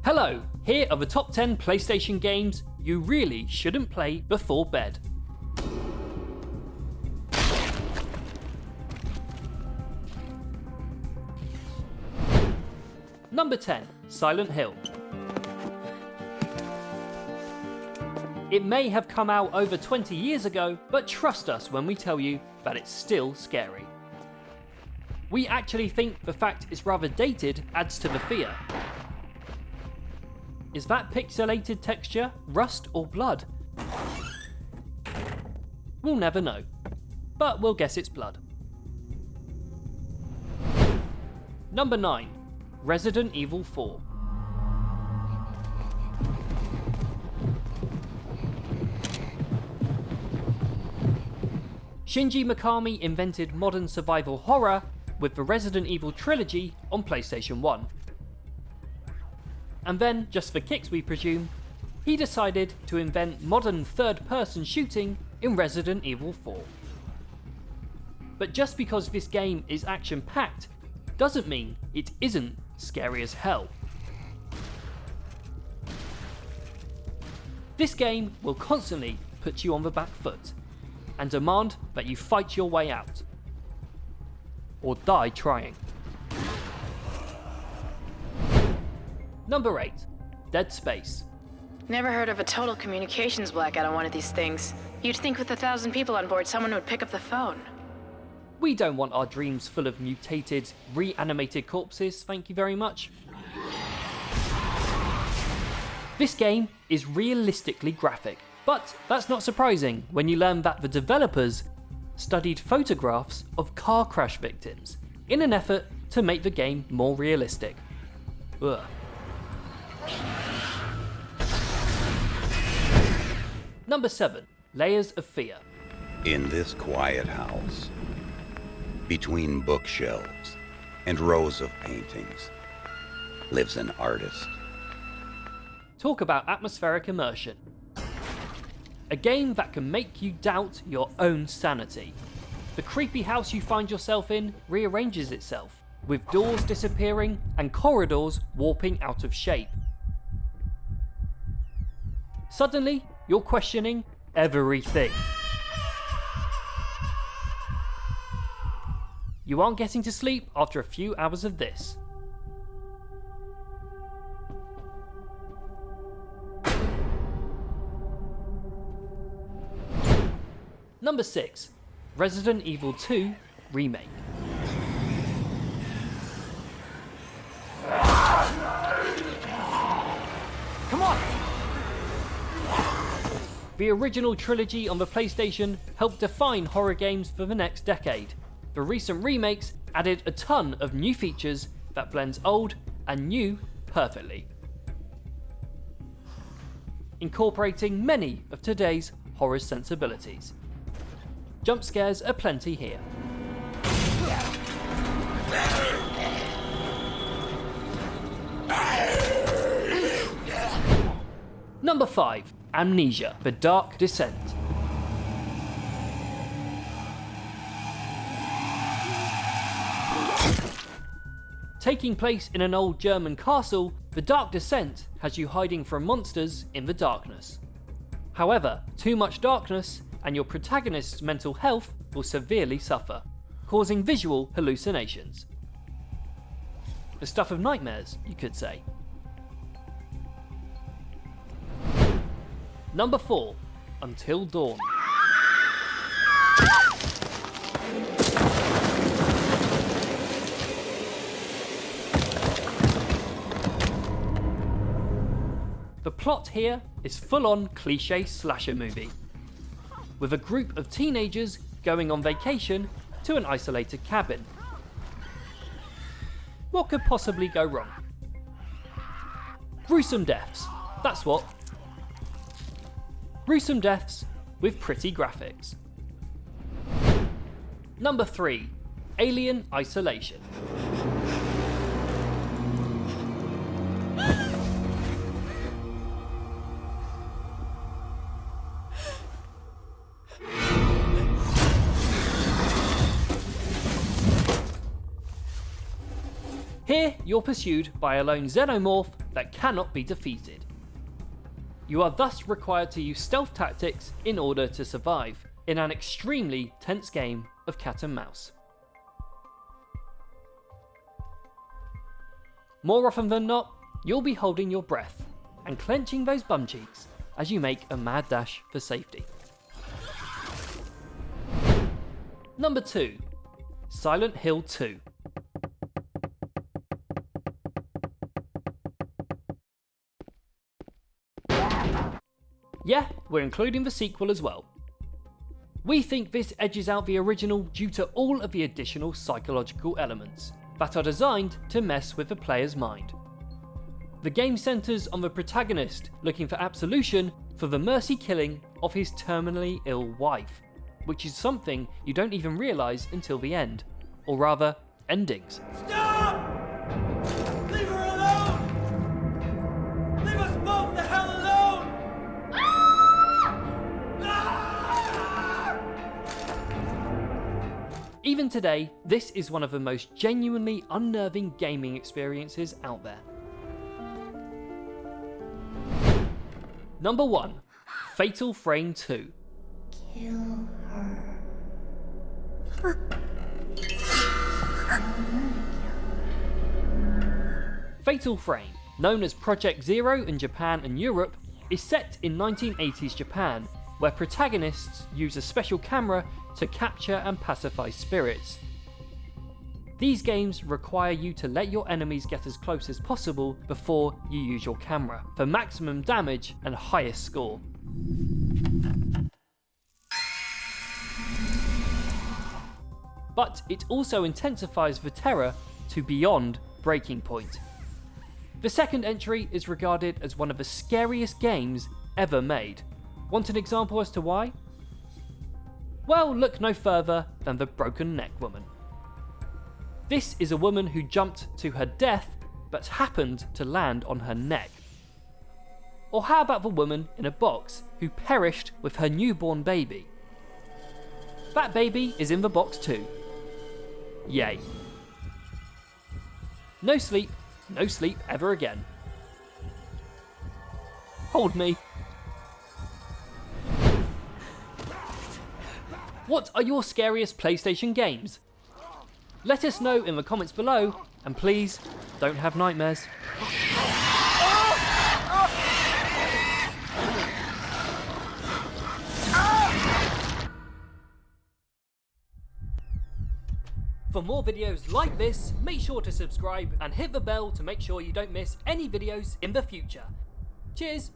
Hello, here are the top 10 PlayStation games you really shouldn't play before bed. Number 10, Silent Hill. It may have come out over 20 years ago, but trust us when we tell you that it's still scary. We actually think the fact it's rather dated adds to the fear. Is that pixelated texture rust or blood? We'll never know, but we'll guess it's blood. Number 9, Resident Evil 4. Shinji Mikami invented modern survival horror with the Resident Evil trilogy on PlayStation 1. And then, just for kicks we presume, he decided to invent modern third-person shooting in Resident Evil 4. But just because this game is action-packed doesn't mean it isn't scary as hell. This game will constantly put you on the back foot and demand that you fight your way out, or die trying. Number 8, Dead Space. Never heard of a total communications blackout on one of these things. You'd think with 1,000 people on board, someone would pick up the phone. We don't want our dreams full of mutated, reanimated corpses, thank you very much. This game is realistically graphic, but that's not surprising when you learn that the developers studied photographs of car crash victims in an effort to make the game more realistic. Ugh. Number 7, Layers of Fear. In this quiet house, between bookshelves and rows of paintings, lives an artist. Talk about atmospheric immersion. A game that can make you doubt your own sanity. The creepy house you find yourself in rearranges itself, with doors disappearing and corridors warping out of shape. Suddenly, you're questioning everything. You aren't getting to sleep after a few hours of this. Number 6, Resident Evil 2 Remake. Come on! The original trilogy on the PlayStation helped define horror games for the next decade. The recent remakes added a ton of new features that blends old and new perfectly, incorporating many of today's horror sensibilities. Jump scares are plenty here. Number 5, Amnesia: The Dark Descent. Taking place in an old German castle, The Dark Descent has you hiding from monsters in the darkness. However, too much darkness and your protagonist's mental health will severely suffer, causing visual hallucinations. The stuff of nightmares, you could say. Number 4, Until Dawn. The plot here is full-on cliché slasher movie, with a group of teenagers going on vacation to an isolated cabin. What could possibly go wrong? Gruesome deaths, that's what. Gruesome deaths with pretty graphics. Number 3, Alien Isolation. Here, you're pursued by a lone xenomorph that cannot be defeated. You are thus required to use stealth tactics in order to survive, in an extremely tense game of cat and mouse. More often than not, you'll be holding your breath and clenching those bum cheeks as you make a mad dash for safety. Number 2. Silent Hill 2. Yeah, we're including the sequel as well. We think this edges out the original due to all of the additional psychological elements that are designed to mess with the player's mind. The game centres on the protagonist looking for absolution for the mercy killing of his terminally ill wife, which is something you don't even realise until the end, or rather, endings. Stop! Leave her alone! Leave us both the hell alone! Even today, this is one of the most genuinely unnerving gaming experiences out there. Number 1. Fatal Frame 2. Kill her. Fatal Frame, known as Project Zero in Japan and Europe, is set in 1980s Japan, where protagonists use a special camera to capture and pacify spirits. These games require you to let your enemies get as close as possible before you use your camera, for maximum damage and highest score. But it also intensifies the terror to beyond breaking point. The second entry is regarded as one of the scariest games ever made. Want an example as to why? Well, look no further than the Broken Neck Woman. This is a woman who jumped to her death but happened to land on her neck. Or how about the woman in a box who perished with her newborn baby? That baby is in the box too. Yay. No sleep ever again. Hold me. What are your scariest PlayStation games? Let us know in the comments below, and please, don't have nightmares. For more videos like this, make sure to subscribe and hit the bell to make sure you don't miss any videos in the future. Cheers!